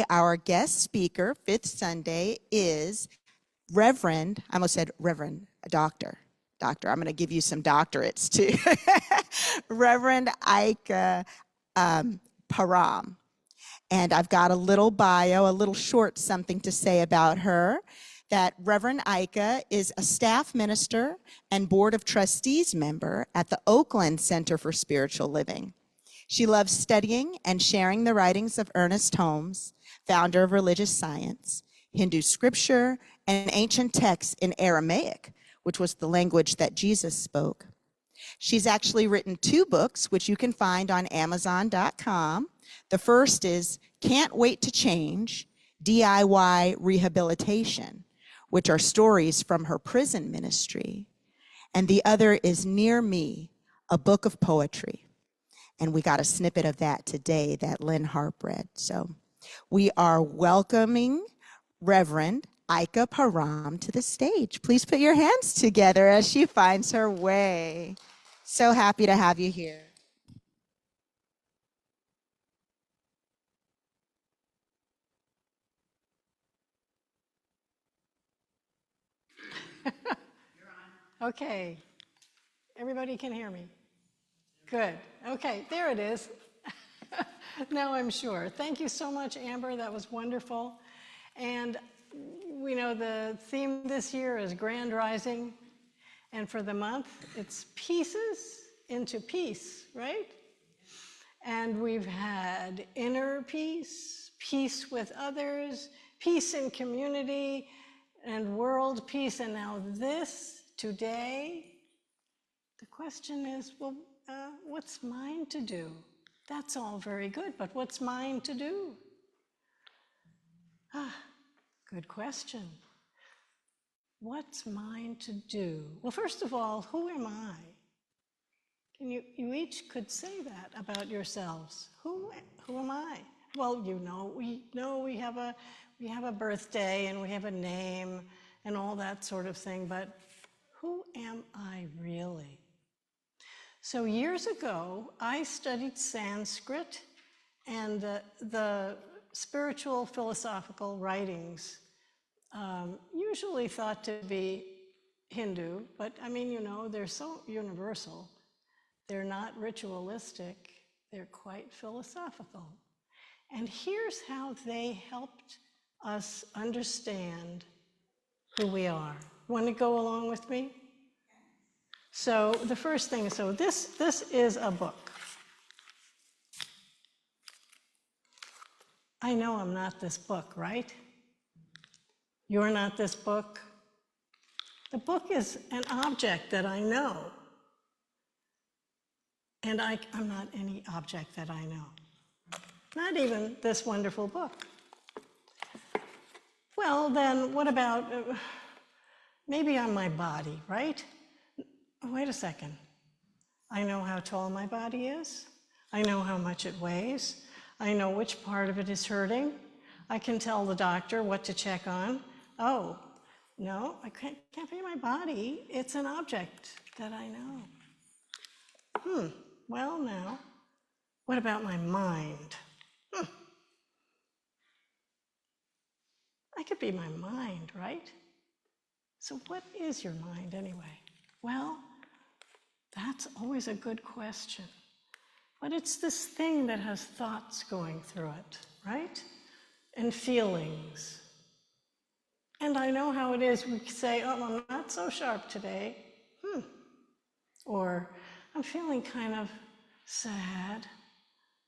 Our guest speaker, fifth Sunday, is Reverend, I almost said Reverend, Doctor. I'm going to give you some doctorates too. Reverend Aikya Param. And I've got a little bio, a little short something to say about her. That Reverend Aikya is a staff minister and Board of Trustees member at the Oakland Center for Spiritual Living. She loves studying and sharing the writings of Ernest Holmes, founder of religious science, Hindu scripture, and ancient texts in Aramaic, which was the language that Jesus spoke. She's actually written 2 books, which you can find on Amazon.com. The first is Can't Wait to Change, DIY Rehabilitation, which are stories from her prison ministry. And the other is Near Me, a book of poetry. And we got a snippet of that today that Lynn Harp read. So we are welcoming Reverend Aikya Param to the stage. Please put your hands together as she finds her way. So happy to have you here. Okay, everybody can hear me? Good, okay, there it is. Now I'm sure. Thank you so much, Amber, that was wonderful. And we know the theme this year is Grand Rising, and for the month, it's Pieces into Peace, right? And we've had inner peace, peace with others, peace in community, and world peace, and now this, today, the question is, well, what's mine to do? That's all very good, but what's mine to do? Good question. What's mine to do? Well, first of all, who am I? And you each could say that about yourselves. Who am I? Well, we have a birthday and we have a name and all that sort of thing, but who am I really? So years ago, I studied Sanskrit and the spiritual philosophical writings, usually thought to be Hindu, but I mean, they're so universal. They're not ritualistic, they're quite philosophical. And here's how they helped us understand who we are. Want to go along with me? So the first thing, this is a book. I know I'm not this book, right? You're not this book. The book is an object that I know. And I'm not any object that I know. Not even this wonderful book. Well, then what about, maybe I'm my body, right? Wait a second. I know how tall my body is. I know how much it weighs. I know which part of it is hurting. I can tell the doctor what to check on. Oh, no, I can't be my body. It's an object that I know. Well, now, what about my mind? I could be my mind, right? So what is your mind anyway? Well, that's always a good question. But it's this thing that has thoughts going through it, right? And feelings. And I know how it is. We say, oh, I'm not so sharp today. Or I'm feeling kind of sad.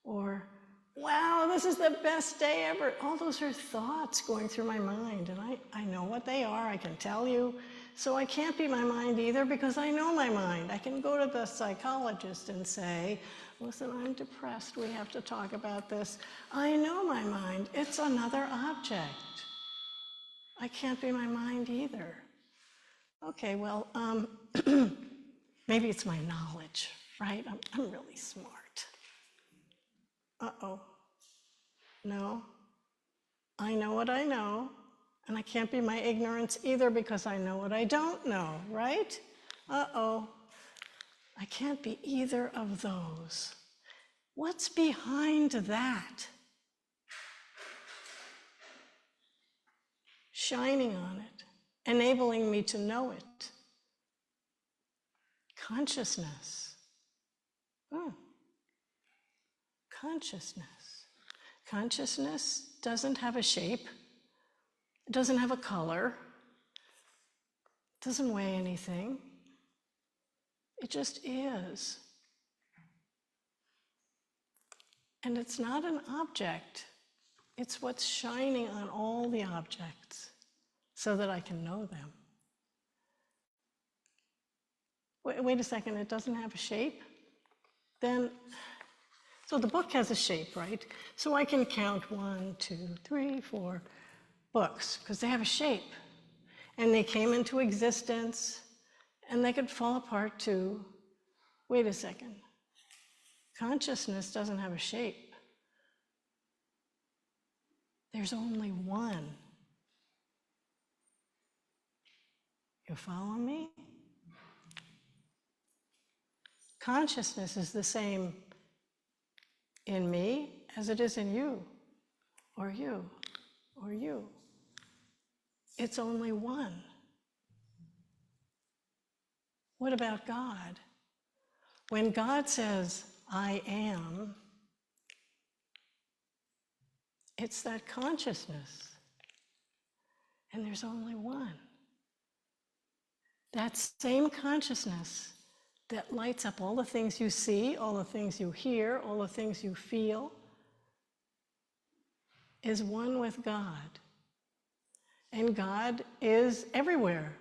Or, wow, this is the best day ever. All those are thoughts going through my mind. And I know what they are. I can tell you. So I can't be my mind either because I know my mind. I can go to the psychologist and say, listen, I'm depressed. We have to talk about this. I know my mind. It's another object. I can't be my mind either. Okay, well, maybe it's my knowledge, right? I'm really smart. Uh-oh. No. I know what I know, and I can't be my ignorance either because I know what I don't know, right? Uh-oh. I can't be either of those. What's behind that? shining on it, enabling me to know it. Consciousness. Hmm. Consciousness. Consciousness doesn't have a shape, it doesn't have a color, it doesn't weigh anything. It just is. And it's not an object, it's what's shining on all the objects so that I can know them. Wait a second, it doesn't have a shape? Then, so the book has a shape, right? So I can count 1, 2, 3, 4 books because they have a shape. And they came into existence and they could fall apart too. Wait a second. Consciousness doesn't have a shape. There's only one. You follow me? Consciousness is the same in me as it is in you, or you, or you. It's only one. What about God? When God says, I am, it's that consciousness. And there's only one. That same consciousness that lights up all the things you see, all the things you hear, all the things you feel, is one with God. And God is everywhere,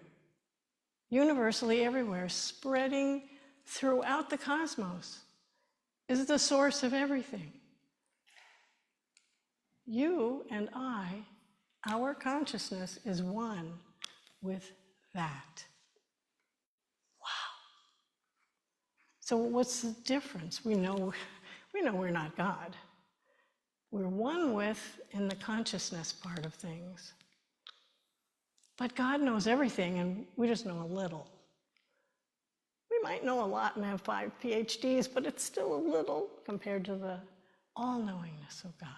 universally everywhere, spreading throughout the cosmos, is the source of everything. You and I, our consciousness is one with that. So what's the difference? We know we're not God. We're one with in the consciousness part of things. But God knows everything, and we just know a little. We might know a lot and have 5 PhDs, but it's still a little compared to the all-knowingness of God.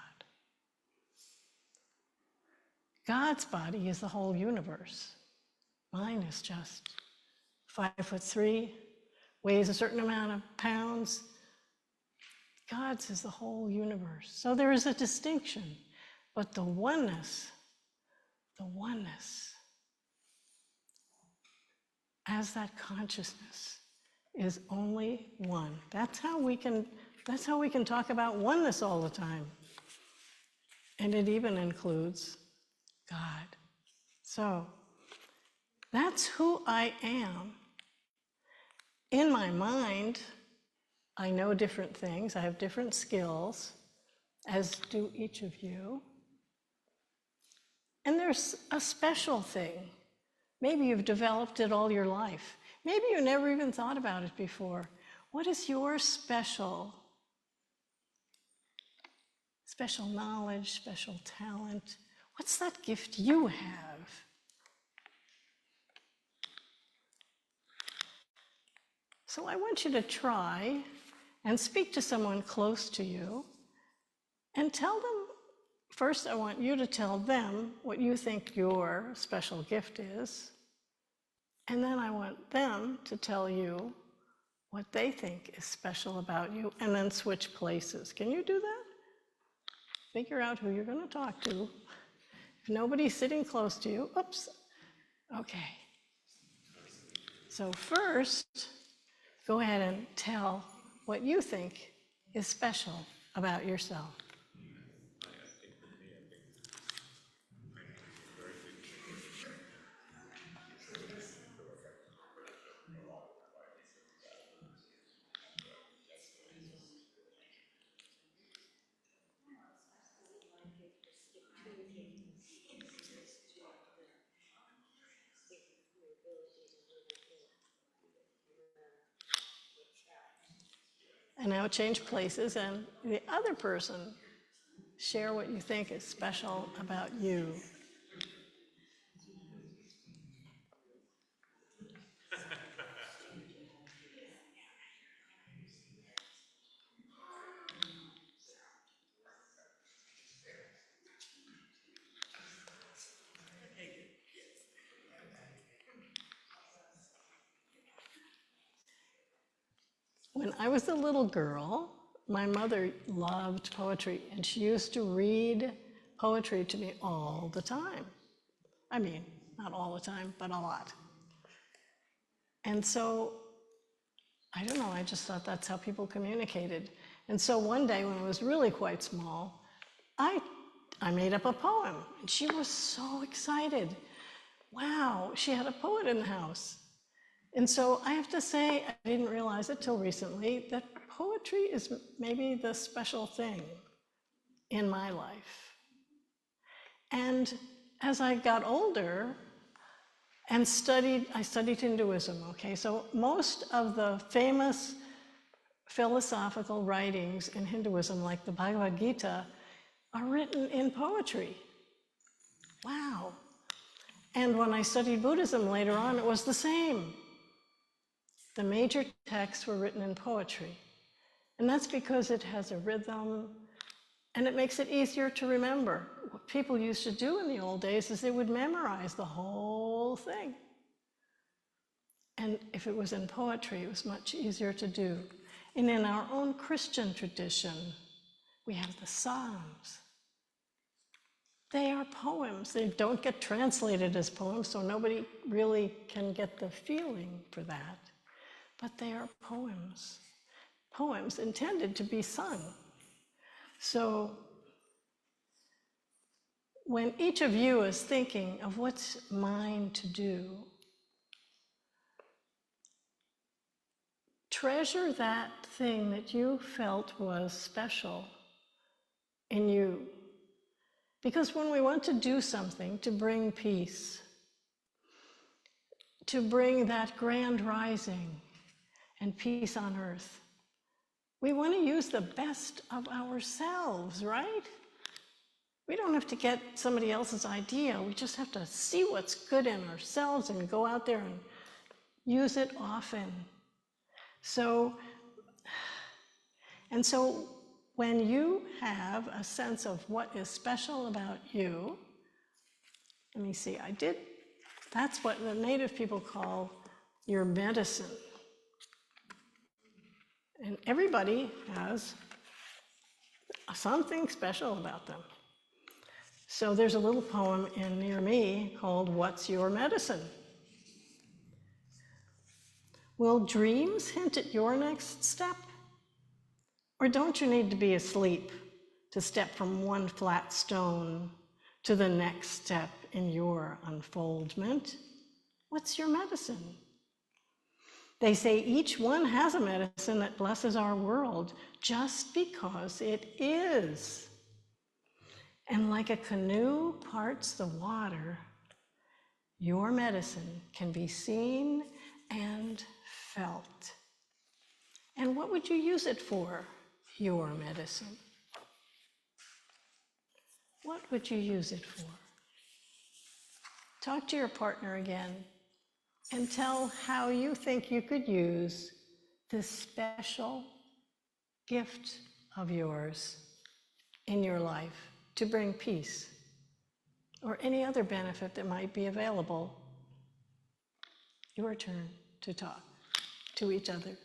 God's body is the whole universe. Mine is just 5'3", weighs a certain amount of pounds. God's is the whole universe. So there is a distinction, but the oneness as that consciousness is only one. That's how we can talk about oneness all the time. And it even includes God. So that's who I am. In my mind, I know different things. I have different skills, as do each of you. And there's a special thing. Maybe you've developed it all your life. Maybe you never even thought about it before. What is your special knowledge, special talent? What's that gift you have? So I want you to try and speak to someone close to you and tell them, first I want you to tell them what you think your special gift is, and then I want them to tell you what they think is special about you, and then switch places. Can you do that? Figure out who you're going to talk to. If nobody's sitting close to you, oops, okay. So first, go ahead and tell what you think is special about yourself. And now change places, and the other person, share what you think is special about you. When I was a little girl, my mother loved poetry, and she used to read poetry to me all the time. I mean, not all the time, but a lot. And so, I don't know, I just thought that's how people communicated. And so one day when I was really quite small, I, I made up a poem, and she was so excited. Wow, she had a poet in the house. And so I have to say, I didn't realize it till recently, that poetry is maybe the special thing in my life. And as I got older and I studied Hinduism, okay? So most of the famous philosophical writings in Hinduism, like the Bhagavad Gita, are written in poetry. Wow. And when I studied Buddhism later on, it was the same. The major texts were written in poetry. And that's because it has a rhythm and it makes it easier to remember. What people used to do in the old days is they would memorize the whole thing. And if it was in poetry, it was much easier to do. And in our own Christian tradition, we have the Psalms. They are poems. They don't get translated as poems, so nobody really can get the feeling for that. But they are poems. Poems intended to be sung. So when each of you is thinking of what's mine to do, treasure that thing that you felt was special in you. Because when we want to do something to bring peace, to bring that grand rising and peace on earth, we want to use the best of ourselves, right? We don't have to get somebody else's idea. We just have to see what's good in ourselves and go out there and use it often. So when you have a sense of what is special about you, let me see, that's what the native people call your medicine. And everybody has something special about them. So there's a little poem near me called What's Your Medicine? Will dreams hint at your next step? Or don't you need to be asleep to step from one flat stone to the next step in your unfoldment? What's your medicine? They say each one has a medicine that blesses our world just because it is. And like a canoe parts the water, your medicine can be seen and felt. And what would you use it for, your medicine? What would you use it for? Talk to your partner again and tell how you think you could use this special gift of yours in your life to bring peace or any other benefit that might be available. Your turn to talk to each other.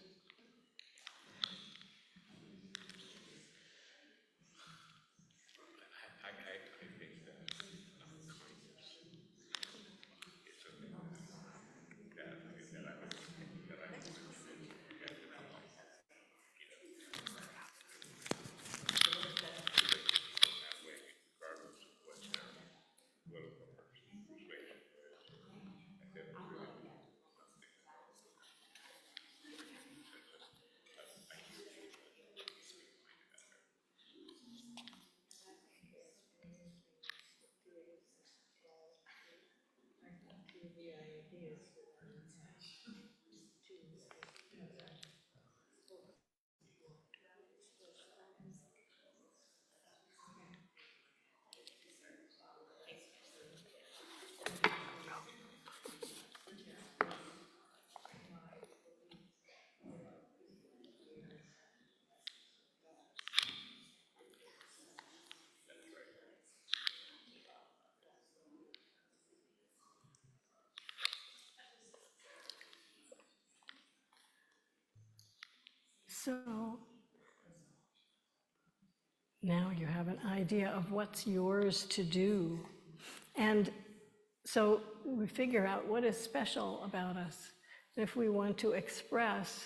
So now you have an idea of what's yours to do. And so we figure out what is special about us. If we want to express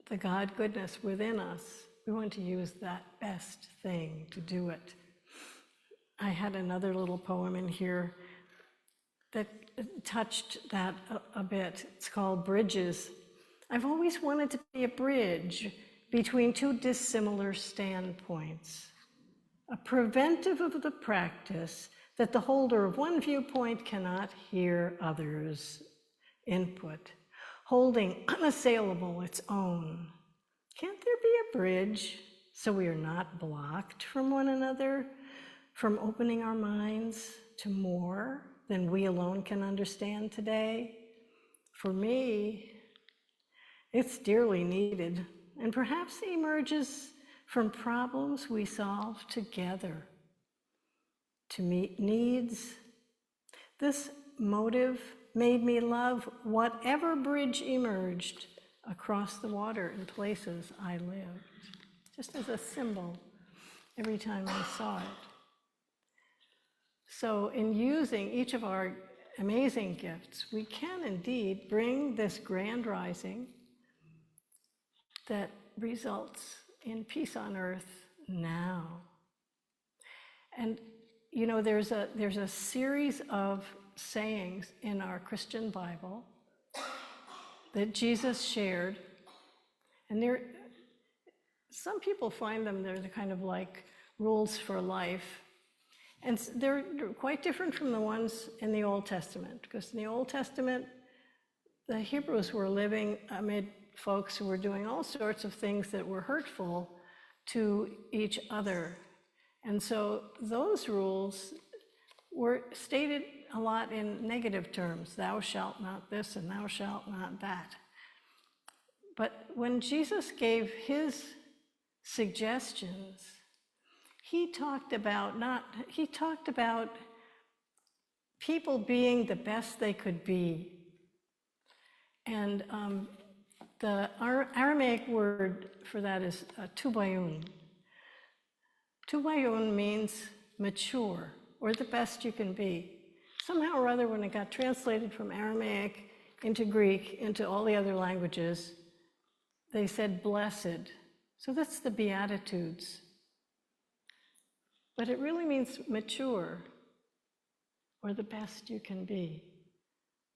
the God goodness within us, we want to use that best thing to do it. I had another little poem in here that touched that a bit. It's called Bridges. I've always wanted to be a bridge between two dissimilar standpoints, a preventive of the practice that the holder of one viewpoint cannot hear others' input, holding unassailable its own. Can't there be a bridge so we are not blocked from one another, from opening our minds to more than we alone can understand today? For me, it's dearly needed, and perhaps emerges from problems we solve together to meet needs. This motive made me love whatever bridge emerged across the water in places I lived, just as a symbol every time I saw it. So in using each of our amazing gifts, we can indeed bring this grand rising that results in peace on earth now. And you know, there's a series of sayings in our Christian Bible that Jesus shared, and some people find they're the kind of like rules for life, and they're quite different from the ones in the Old Testament, because in the Old Testament, the Hebrews were living amid folks who were doing all sorts of things that were hurtful to each other. And so those rules were stated a lot in negative terms, thou shalt not this and thou shalt not that. But when Jesus gave his suggestions, he talked about people being the best they could be. And the Aramaic word for that is tubayun. Tubayun means mature, or the best you can be. Somehow or other, when it got translated from Aramaic into Greek, into all the other languages, they said blessed. So that's the Beatitudes. But it really means mature, or the best you can be.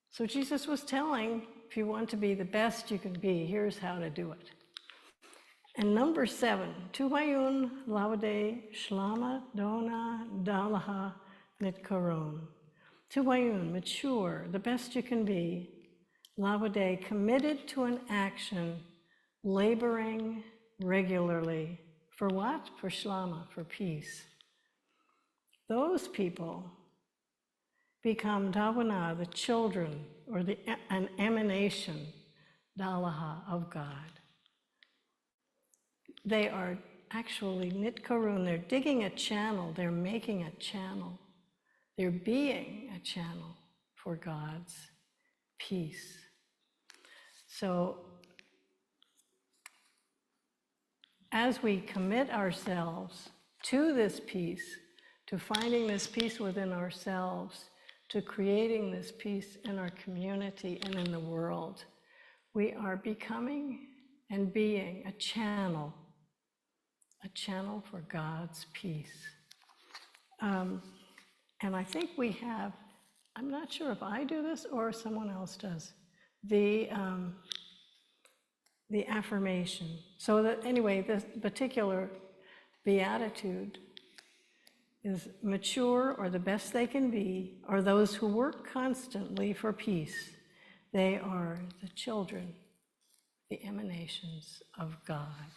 So Jesus was telling, if you want to be the best you can be, here's how to do it. And number 7, Tubayun Lavade Shlama Dona Dalaha Nitkaron. Tubayun, mature, the best you can be. Lavade, committed to an action, laboring regularly. For what? For Shlama, for peace. Those people become Davana, the children, or an emanation, Dalaha, of God. They are actually nitkarun, they're digging a channel, they're making a channel. They're being a channel for God's peace. So as we commit ourselves to this peace, to finding this peace within ourselves, to creating this peace in our community and in the world, we are becoming and being a channel for God's peace. And I think we have, I'm not sure if I do this or someone else does, the affirmation. So that anyway, this particular beatitude is mature, or the best they can be, are those who work constantly for peace. They are the children, the emanations of God.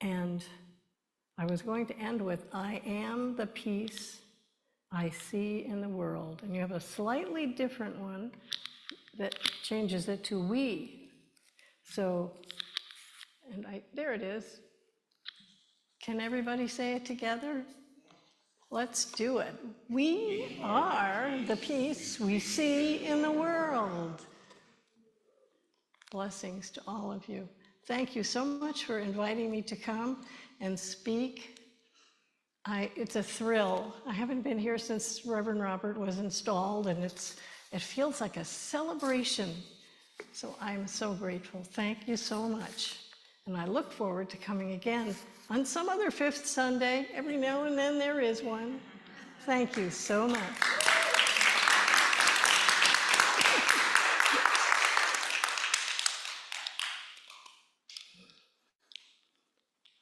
And I was going to end with, I am the peace I see in the world. And you have a slightly different one that changes it to we. So, there it is. Can everybody say it together? Let's do it. We are the peace we see in the world. Blessings to all of you. Thank you so much for inviting me to come and speak. It's a thrill. I haven't been here since Reverend Robert was installed, and it feels like a celebration. So I'm so grateful. Thank you so much. And I look forward to coming again on some other fifth Sunday. Every now and then there is one. Thank you so much.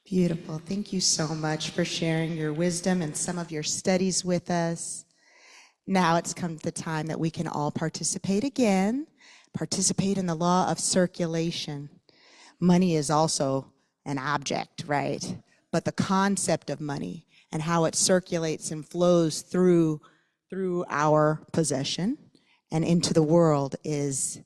Beautiful. Thank you so much for sharing your wisdom and some of your studies with us. Now it's come the time that we can all participate again, participate in the law of circulation. Money is also an object, right? But the concept of money and how it circulates and flows through our possession and into the world is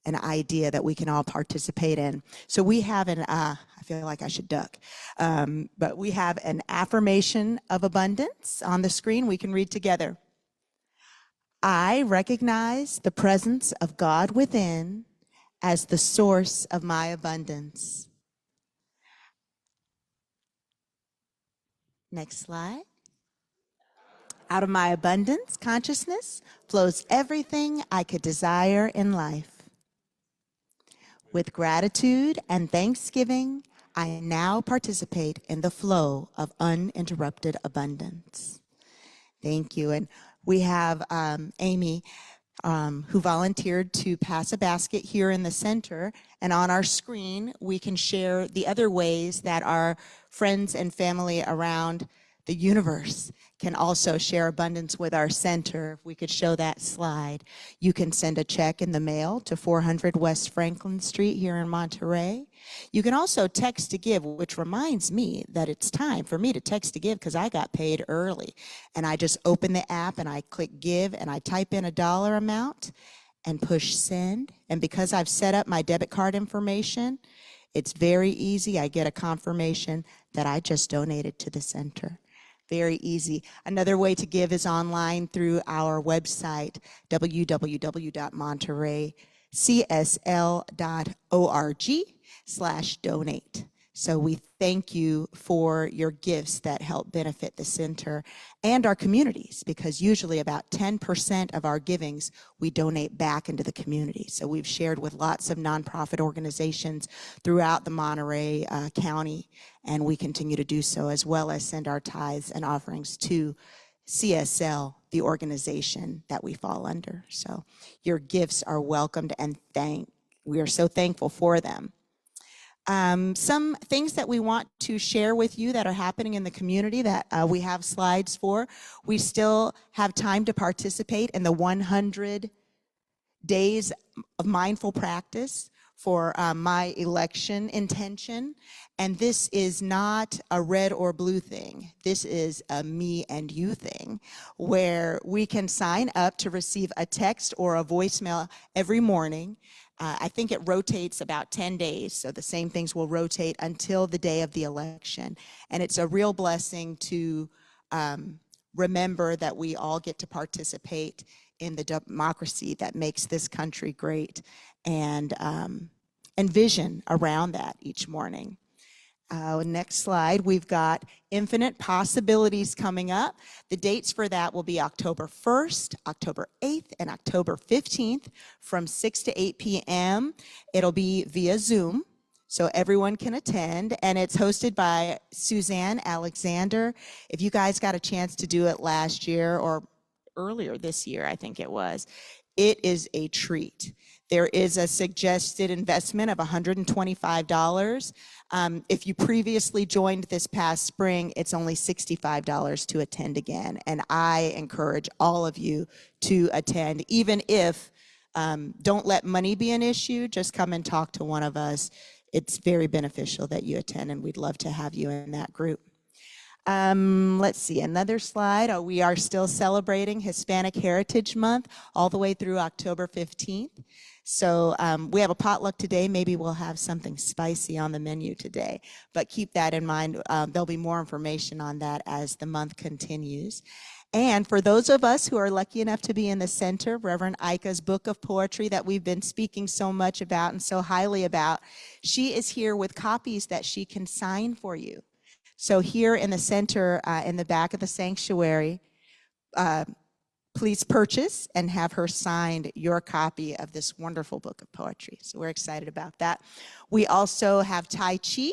an idea that we can all participate in. So we have I feel like I should duck, but we have an affirmation of abundance on the screen we can read together. I recognize the presence of God within as the source of my abundance. Next slide. Out of my abundance consciousness flows everything I could desire in life. With gratitude and thanksgiving, I now participate in the flow of uninterrupted abundance. Thank you. And we have Amy, who volunteered to pass a basket here in the center. And on our screen, we can share the other ways that our friends and family around the universe can also share abundance with our center. If we could show that slide. You can send a check in the mail to 400 West Franklin Street here in Monterey. You can also text to give, which reminds me that it's time for me to text to give because I got paid early. And I just open the app and I click give and I type in a dollar amount and push send. And because I've set up my debit card information, it's very easy. I get a confirmation that I just donated to the center. Very easy. Another way to give is online through our website, www.montereycsl.org/donate. So we thank you for your gifts that help benefit the center and our communities, because usually about 10% of our givings we donate back into the community. So we've shared with lots of nonprofit organizations throughout the Monterey County, and we continue to do so, as well as send our tithes and offerings to CSL, the organization that we fall under. So your gifts are welcomed, and we are so thankful for them. Some things that we want to share with you that are happening in the community that we have slides for. We still have time to participate in the 100 days of mindful practice for my election intention. And this is not a red or blue thing. This is a me and you thing, where we can sign up to receive a text or a voicemail every morning. I think it rotates about 10 days, so the same things will rotate until the day of the election. And it's a real blessing to remember that we all get to participate in the democracy that makes this country great, and vision around that each morning. Next slide, we've got Infinite Possibilities coming up. The dates for that will be October 1st, October 8th, and October 15th from 6 to 8 p.m. It'll be via Zoom, so everyone can attend, and it's hosted by Suzanne Alexander. If you guys got a chance to do it last year or earlier this year, I think it was, it is a treat. There is a suggested investment of $125. If you previously joined this past spring, it's only $65 to attend again. And I encourage all of you to attend, even if don't let money be an issue. Just come and talk to one of us. It's very beneficial that you attend, and we'd love to have you in that group. Let's see, another slide. We are still celebrating Hispanic Heritage Month all the way through October 15th. So we have a potluck today. Maybe we'll have something spicy on the menu today, but keep that in mind. There'll be more information on that as the month continues. And for those of us who are lucky enough to be in the center, Reverend Aikya's book of poetry that we've been speaking so much about and so highly about, she is here with copies that she can sign for you. So here in the center, in the back of the sanctuary, please purchase and have her signed your copy of this wonderful book of poetry. So we're excited about that. We also have Tai Chi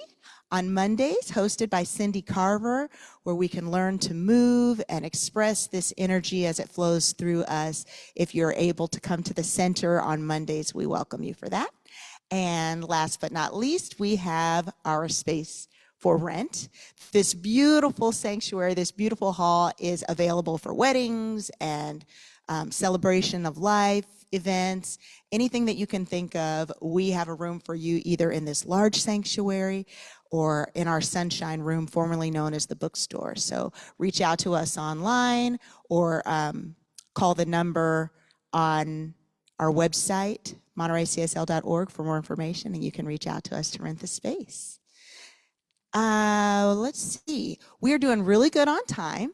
on Mondays, hosted by Cindy Carver, where we can learn to move and express this energy as it flows through us. If you're able to come to the center on Mondays, we welcome you for that. And last but not least, we have our space for rent. This beautiful sanctuary, this beautiful hall is available for weddings and celebration of life events, anything that you can think of. We have a room for you either in this large sanctuary or in our sunshine room, formerly known as the bookstore. So reach out to us online or call the number on our website, montereycsl.org, for more information, and you can reach out to us to rent the space. Let's see. We are doing really good on time.